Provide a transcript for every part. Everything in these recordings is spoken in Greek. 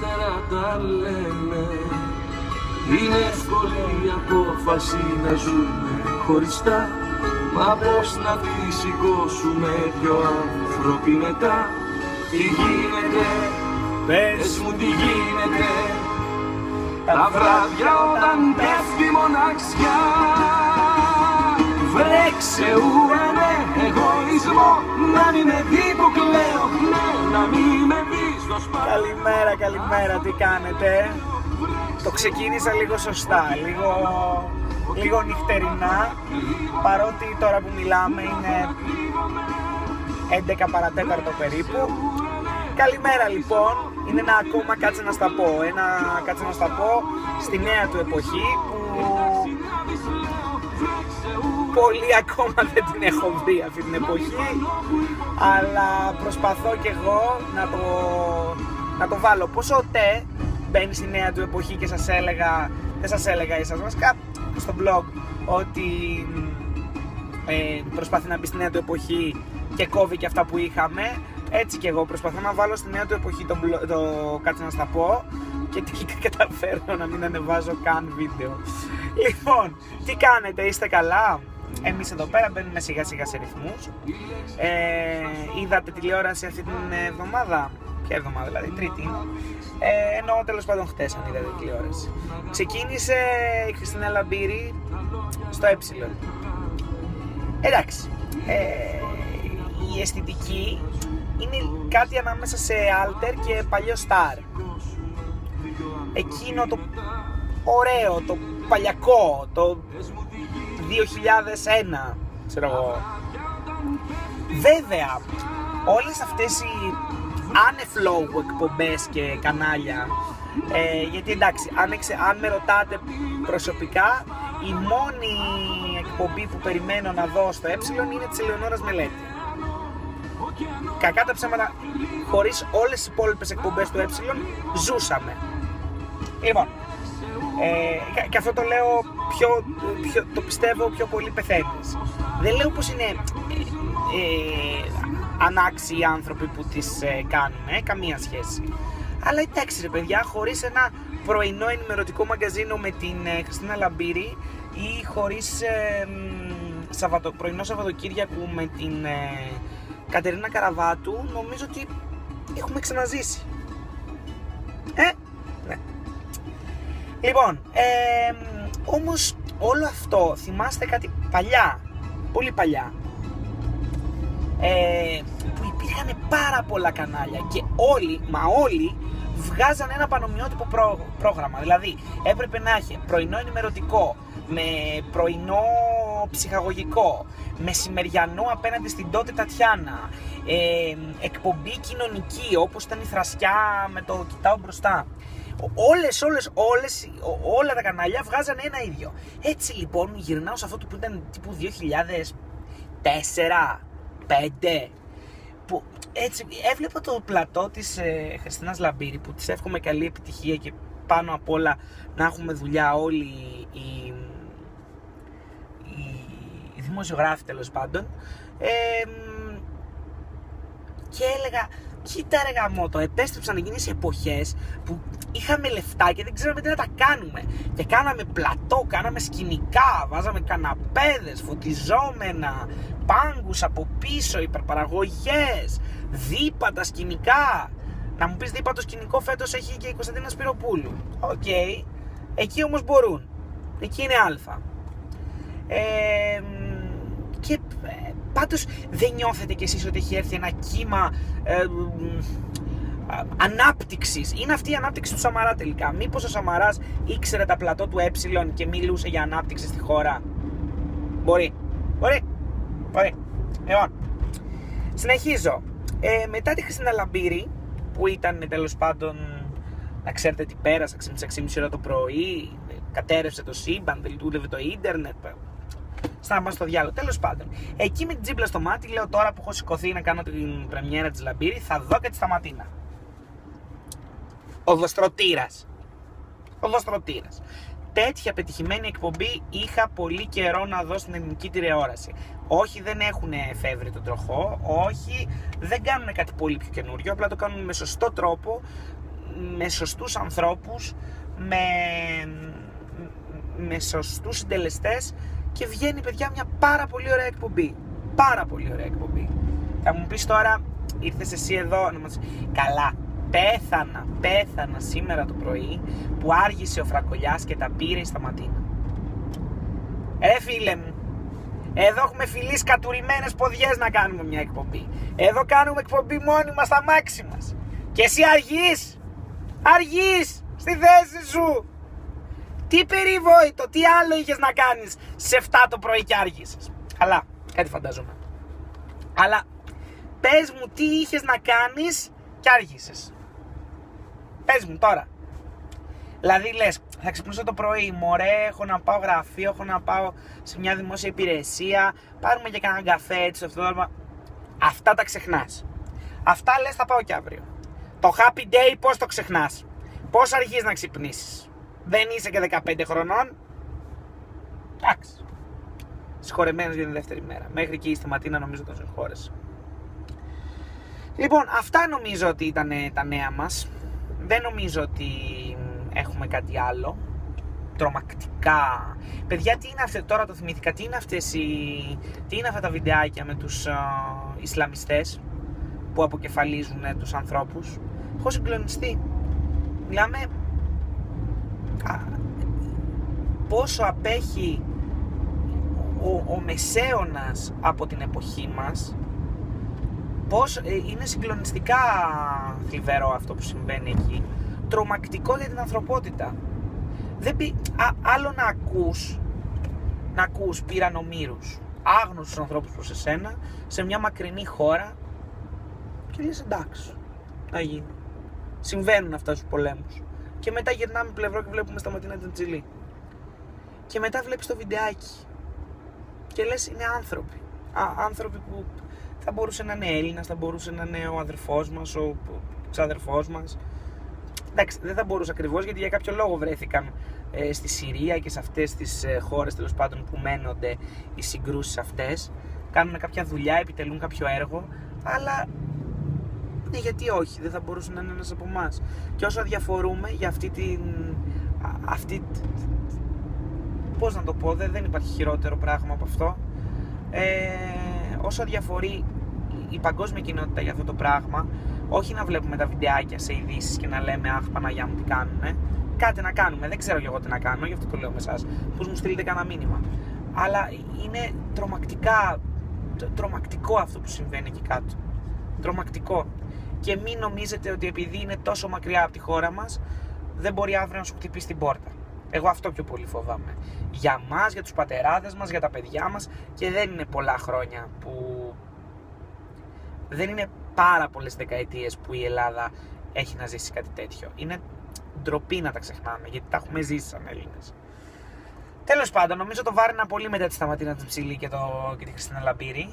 ύστερα τα λένε. Είναι εύκολη η απόφαση να ζούμε χωριστά, μα πώς να τη σηκώσουμε δυο άνθρωποι μετά? Τι γίνεται, πες μου τι γίνεται, τα βράδια όταν πέφτει μοναξιά? Βρέξε ουρανέ εγωισμό, να μην με δει που κλαίω, να μην με δει στο σπάτι. Καλημέρα, καλημέρα, τι κάνετε? Το ξεκίνησα λίγο σωστά, λίγο νυχτερινά, παρότι τώρα που μιλάμε είναι 11 παρατέταρτο περίπου. Καλημέρα λοιπόν, είναι ένα ακόμα κάτσε να στα πω, στη νέα του εποχή που πολλοί ακόμα δεν την έχω βρει αυτή την εποχή, αλλά προσπαθώ κι εγώ να το βάλω. Πόσο τε μπαίνει στη νέα του εποχή και δεν σας έλεγα εσάς βασικά στο blog ότι προσπαθεί να μπει στη νέα του εποχή και κόβει και αυτά που είχαμε. Έτσι και εγώ προσπαθώ να βάλω στη νέα του εποχή το κάτσε να στα πω και τελικά καταφέρνω να μην ανεβάζω καν βίντεο. Λοιπόν, τι κάνετε, είστε καλά? Εμείς εδώ πέρα μπαίνουμε σιγά σιγά σε ρυθμούς. Είδατε τηλεόραση αυτή την εβδομάδα? Ποια εβδομάδα δηλαδή? Τρίτη. Εννοώ τέλος πάντων χτες, αν είδατε τηλεόραση. Ξεκίνησε η Χριστίνα Λαμπύρη στο Ε. Εντάξει, η αισθητική είναι κάτι ανάμεσα σε alter και παλιό star. Εκείνο το ωραίο, το παλιακό, το 2001, ξέρω εγώ. Βέβαια, όλες αυτές οι άνεφlow εκπομπές και κανάλια, γιατί εντάξει, αν με ρωτάτε προσωπικά, η μόνη εκπομπή που περιμένω να δω στο είναι της Ελεονόρας Μελέτη. Κακά τα ψέματα, χωρίς όλες τις υπόλοιπες εκπομπές του ζούσαμε. Λοιπόν, και αυτό το λέω το πιστεύω πιο πολύ πεθαίνεις. Δεν λέω πως είναι ανάξιοι άνθρωποι που τις κάνουν, καμία σχέση. Αλλά εντάξει ρε παιδιά, χωρίς ένα πρωινό ενημερωτικό μαγκαζίνο με την Χριστίνα Λαμπύρη ή χωρίς πρωινό Σαββατοκύριακου με την Κατερίνα Καραβάτου, νομίζω ότι έχουμε ξαναζήσει. Ναι. Λοιπόν, όμως όλο αυτό θυμάστε κάτι παλιά, πολύ παλιά, που υπήρχαν πάρα πολλά κανάλια και όλοι βγάζανε ένα πανομοιότυπο πρόγραμμα. Δηλαδή έπρεπε να έχει πρωινό ενημερωτικό, με πρωινό ψυχαγωγικό, μεσημεριανό απέναντι στην τότε Τατιάνα, εκπομπή κοινωνική όπως ήταν η Θρασιά με το Κοιτάω Μπροστά. Όλα τα κανάλια βγάζανε ένα ίδιο. Έτσι λοιπόν γυρνάω σε αυτό που ήταν τύπου 2004-2005, που έτσι έβλεπα το πλατό της Χριστίνας Λαμπύρη, που της εύχομαι καλή επιτυχία και πάνω απ' όλα να έχουμε δουλειά όλοι οι δημοσιογράφοι τέλος πάντων, και έλεγα κοίτα ρε γαμώτο, επέστρεψαν εκείνες οι εποχές που είχαμε λεφτά και δεν ξέραμε τι να τα κάνουμε και κάναμε πλατό, κάναμε σκηνικά, βάζαμε καναπέδες, φωτιζόμενα, πάγκους από πίσω, υπερπαραγωγές, δίπατα σκηνικά. Να μου πεις δίπατο σκηνικό φέτος έχει και η Κωνσταντίνα Σπυροπούλου. Οκ, εκεί όμως μπορούν, εκεί είναι αλφα. Και πάντως δεν νιώθετε κι εσείς ότι έχει έρθει ένα κύμα ανάπτυξης? Είναι αυτή η ανάπτυξη του Σαμαρά τελικά? Μήπως ο Σαμαράς ήξερε τα πλατό του και μιλούσε για ανάπτυξη στη χώρα? Μπορεί. Λοιπόν, συνεχίζω. Μετά τη Χριστίνα Λαμπύρη, που ήταν τέλος πάντων, να ξέρετε τι πέρασα, ξύπνησα 6.30 ώρα το πρωί, κατέρευσε το σύμπαν, δεν λειτουργήσε το ίντερνετ, στάμα στο διάλογο. Τέλος πάντων, εκεί με την τζίμπλα στο μάτι, λέω τώρα που έχω σηκωθεί να κάνω την πρεμιέρα της Λαμπύρη, θα δω και τη Σταματίνα. Οδοστρωτήρας. Τέτοια πετυχημένη εκπομπή είχα πολύ καιρό να δω στην ελληνική τηλεόραση. Όχι, δεν έχουν εφεύρει τον τροχό, όχι, δεν κάνουν κάτι πολύ πιο καινούριο, απλά το κάνουν με σωστό τρόπο, με σωστούς ανθρώπους, με σωστούς συντελεστές και βγαίνει, παιδιά, μια πάρα πολύ ωραία εκπομπή. Πάρα πολύ ωραία εκπομπή. Θα μου πεις τώρα, ήρθες εσύ εδώ να μας... Καλά, πέθανα σήμερα το πρωί που άργησε ο Φραγκολιάς και τα πήρε η Σταματίνα. Φίλε μου, εδώ έχουμε φιλεί σκατουρημένες ποδιές να κάνουμε μια εκπομπή. Εδώ κάνουμε εκπομπή μόνοι μας στα μάξι μας. Και εσύ αργείς στη θέση σου. Τι περιβόητο, τι άλλο είχες να κάνεις σε 7 το πρωί και άργησες? Αλλά, κάτι φαντάζομαι. Αλλά πες μου τι είχες να κάνεις και άργησες. Πες μου τώρα. Δηλαδή λες, θα ξυπνήσω το πρωί, μωρέ, έχω να πάω γραφείο, έχω να πάω σε μια δημόσια υπηρεσία, πάρουμε και κανέναν καφέ έτσι, αυτά τα ξεχνάς. Αυτά λες, θα πάω και αύριο. Το happy day πώς το ξεχνάς? Πώς αργείς να ξυπνήσεις? Δεν είσαι και 15 χρονών? Εντάξει. Συγχωρεμένος για την δεύτερη μέρα. Μέχρι και η Σταματίνα νομίζω τον συγχώρεσε. Λοιπόν, αυτά νομίζω ότι ήταν τα νέα μας. Δεν νομίζω ότι έχουμε κάτι άλλο τρομακτικά. Παιδιά, τι είναι αυτό, τώρα το θυμήθηκα, τι είναι αυτά τα βιντεάκια με τους Ισλαμιστές που αποκεφαλίζουν τους ανθρώπους? Έχω συγκλονιστεί. Μιλάμε πόσο απέχει ο μεσαίωνας από την εποχή μας. Πώς είναι συγκλονιστικά θλιβερό αυτό που συμβαίνει εκεί. Τρομακτικό για την ανθρωπότητα. Άλλο να ακούς πυρανομήρους, άγνωστους ανθρώπους προς εσένα, σε μια μακρινή χώρα και λες εντάξει, να γίνει. Συμβαίνουν αυτά στους πολέμους. Και μετά γυρνάμε πλευρό και βλέπουμε Σταματίνα Τζαντζηλή. Και μετά βλέπεις το βιντεάκι και λες είναι άνθρωποι. Άνθρωποι που θα μπορούσε να είναι Έλληνας, θα μπορούσε να είναι ο αδερφός μας, ο ξαδερφός μας. Εντάξει, δεν θα μπορούσε ακριβώς, γιατί για κάποιο λόγο βρέθηκαν στη Συρία και σε αυτές τις χώρες, τέλος πάντων, που μένονται οι συγκρούσεις αυτές. Κάνουν κάποια δουλειά, επιτελούν κάποιο έργο, αλλά ναι, γιατί όχι, δεν θα μπορούσε να είναι ένας από εμάς. Και όσο διαφορούμε για πώς να το πω, δεν υπάρχει χειρότερο πράγμα από αυτό. Όσο διαφορεί η παγκόσμια κοινότητα για αυτό το πράγμα, όχι να βλέπουμε τα βιντεάκια σε ειδήσεις και να λέμε αχ Παναγιά μου τι κάνουνε, κάτι να κάνουμε, δεν ξέρω και εγώ τι να κάνω, γι' αυτό το λέω με εσάς, πώς μου στείλετε κανένα μήνυμα. Αλλά είναι τρομακτικό αυτό που συμβαίνει εκεί κάτω. Τρομακτικό. Και μην νομίζετε ότι επειδή είναι τόσο μακριά από τη χώρα μας, δεν μπορεί αύριο να σου χτυπήσει την πόρτα. Εγώ αυτό πιο πολύ φοβάμαι. Για μας, για τους πατεράδες μας, για τα παιδιά μας, και δεν είναι πολλά χρόνια δεν είναι πάρα πολλές δεκαετίες που η Ελλάδα έχει να ζήσει κάτι τέτοιο. Είναι ντροπή να τα ξεχνάμε, γιατί τα έχουμε ζήσει σαν Έλληνες. Τέλος πάντων, νομίζω το βάραινα πολύ μετά τη Σταματίνα Τζαντζηλή και τη Χριστίνα Λαμπύρη.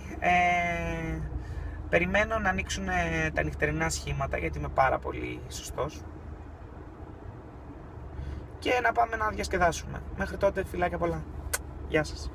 Περιμένω να ανοίξουν τα νυχτερινά σχήματα, γιατί είμαι πάρα πολύ σωστός. Και να πάμε να διασκεδάσουμε. Μέχρι τότε, φιλάκια πολλά. Γεια σας.